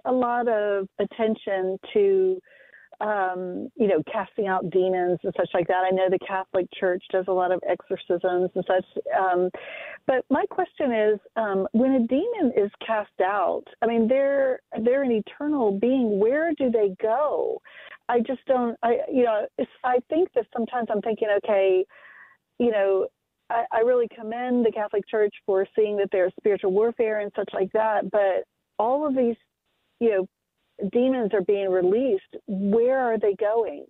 a lot of attention to, casting out demons and such like that. I know the Catholic Church does a lot of exorcisms and such. But my question is, when a demon is cast out, I mean, they're an eternal being. Where do they go? I just don't. I think that sometimes I'm thinking, okay, I really commend the Catholic Church for seeing that there's spiritual warfare and such like that. But all of these, demons are being released. Where are they going?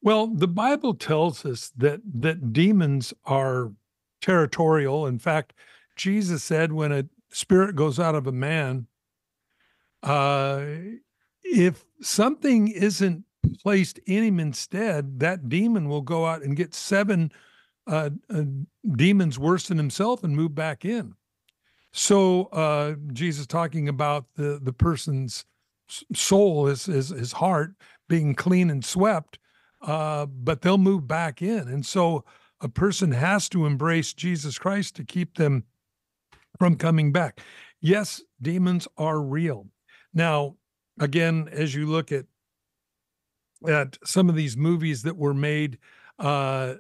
Well, the Bible tells us that demons are territorial. In fact, Jesus said when a spirit goes out of a man, if something isn't placed in him instead, that demon will go out and get seven demons worse than himself and move back in. So Jesus talking about the person's soul, his heart being clean and swept, but they'll move back in. And so a person has to embrace Jesus Christ to keep them from coming back. Yes, demons are real. Now, again, as you look at some of these movies that were made, in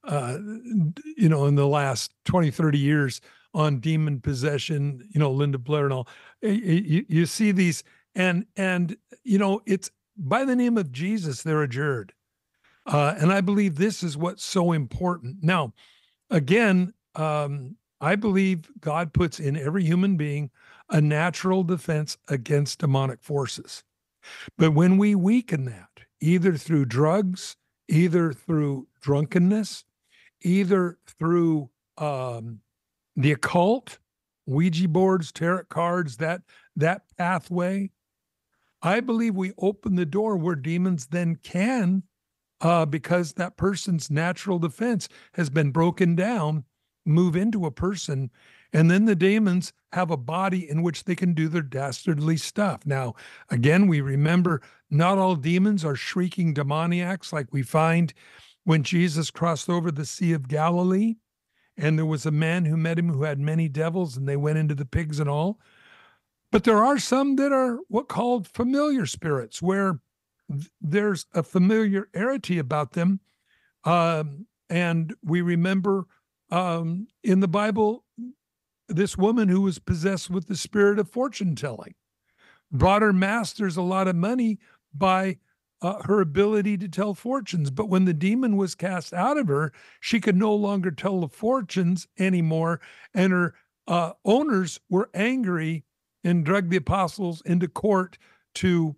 the last 20, 30 years on demon possession, Linda Blair and all, you see these, and it's by the name of Jesus, they're adjured. And I believe this is what's so important. Now, again, I believe God puts in every human being a natural defense against demonic forces. But when we weaken that, either through drugs, either through drunkenness, either through the occult, Ouija boards, tarot cards, that pathway, I believe we open the door where demons then can, because that person's natural defense has been broken down, move into a person, and then the demons have a body in which they can do their dastardly stuff. Now, again, we remember not all demons are shrieking demoniacs like we find when Jesus crossed over the Sea of Galilee, and there was a man who met him who had many devils, and they went into the pigs and all. But there are some that are what called familiar spirits, where there's a familiarity about them. And we remember in the Bible, this woman who was possessed with the spirit of fortune telling brought her masters a lot of money by her ability to tell fortunes. But when the demon was cast out of her, she could no longer tell the fortunes anymore. And her owners were angry and dragged the apostles into court to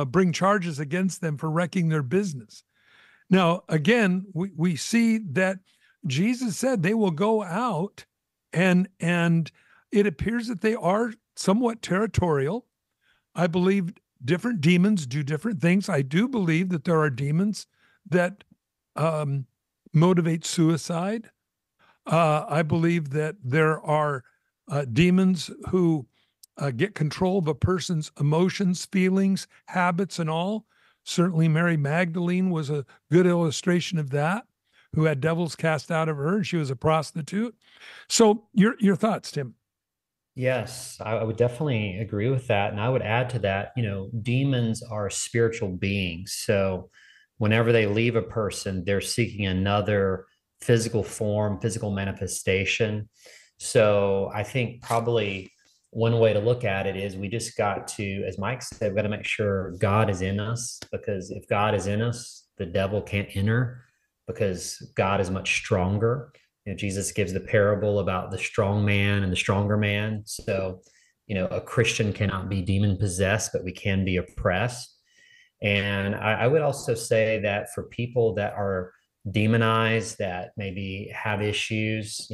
bring charges against them for wrecking their business. Now, again, we see that Jesus said they will go out, and it appears that they are somewhat territorial. I believe different demons do different things. I do believe that there are demons that motivate suicide. I believe that there are demons who get control of a person's emotions, feelings, habits, and all. Certainly Mary Magdalene was a good illustration of that, who had devils cast out of her, and she was a prostitute. So your thoughts, Tim? Yes, I would definitely agree with that. And I would add to that, demons are spiritual beings. So whenever they leave a person, they're seeking another physical form, physical manifestation. So I think probably one way to look at it is we just got to, as Mike said, we've got to make sure God is in us, because if God is in us, the devil can't enter, because God is much stronger. Jesus gives the parable about the strong man and the stronger man. So, a Christian cannot be demon possessed, but we can be oppressed. And I would also say that for people that are demonized, that maybe have issues,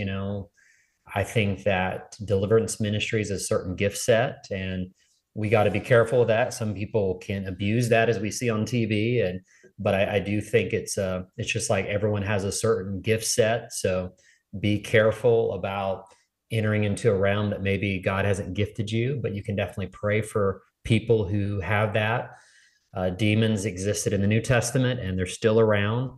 I think that deliverance ministry is a certain gift set, and we got to be careful of that. Some people can abuse that, as we see on TV, but I do think it's just like everyone has a certain gift set. So be careful about entering into a realm that maybe God hasn't gifted you, but you can definitely pray for people who have that. Demons existed in the New Testament, and they're still around.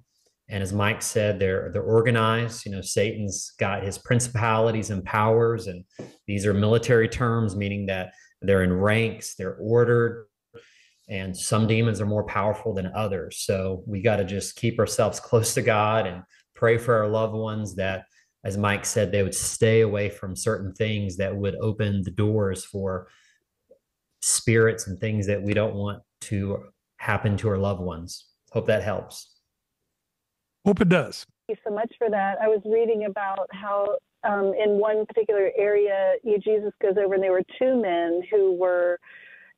And as Mike said, they're organized. Satan's got his principalities and powers, and these are military terms, meaning that they're in ranks, they're ordered, and some demons are more powerful than others. So we got to just keep ourselves close to God and pray for our loved ones that, as Mike said, they would stay away from certain things that would open the doors for spirits and things that we don't want to happen to our loved ones. Hope that helps. Hope it does. Thank you so much for that. I was reading about how in one particular area, Jesus goes over, and there were two men who were,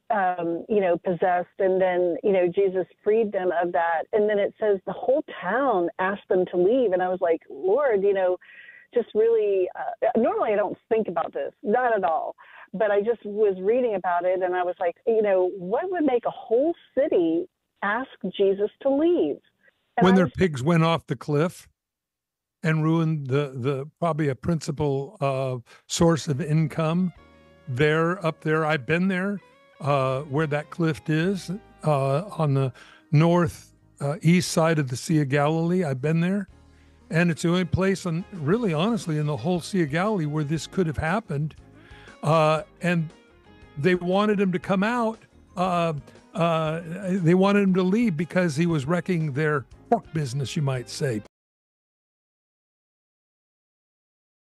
possessed, and then, Jesus freed them of that. And then it says the whole town asked them to leave. And I was like, Lord, just really, normally I don't think about this, not at all. But I just was reading about it, and I was like, what would make a whole city ask Jesus to leave? And when their pigs went off the cliff and ruined the probably a principal source of income up there. I've been there where that cliff is on the north east side of the Sea of Galilee. I've been there, and it's the only place, really honestly, in the whole Sea of Galilee where this could have happened. And they wanted him to come out. They wanted him to leave because he was wrecking their pork business, you might say.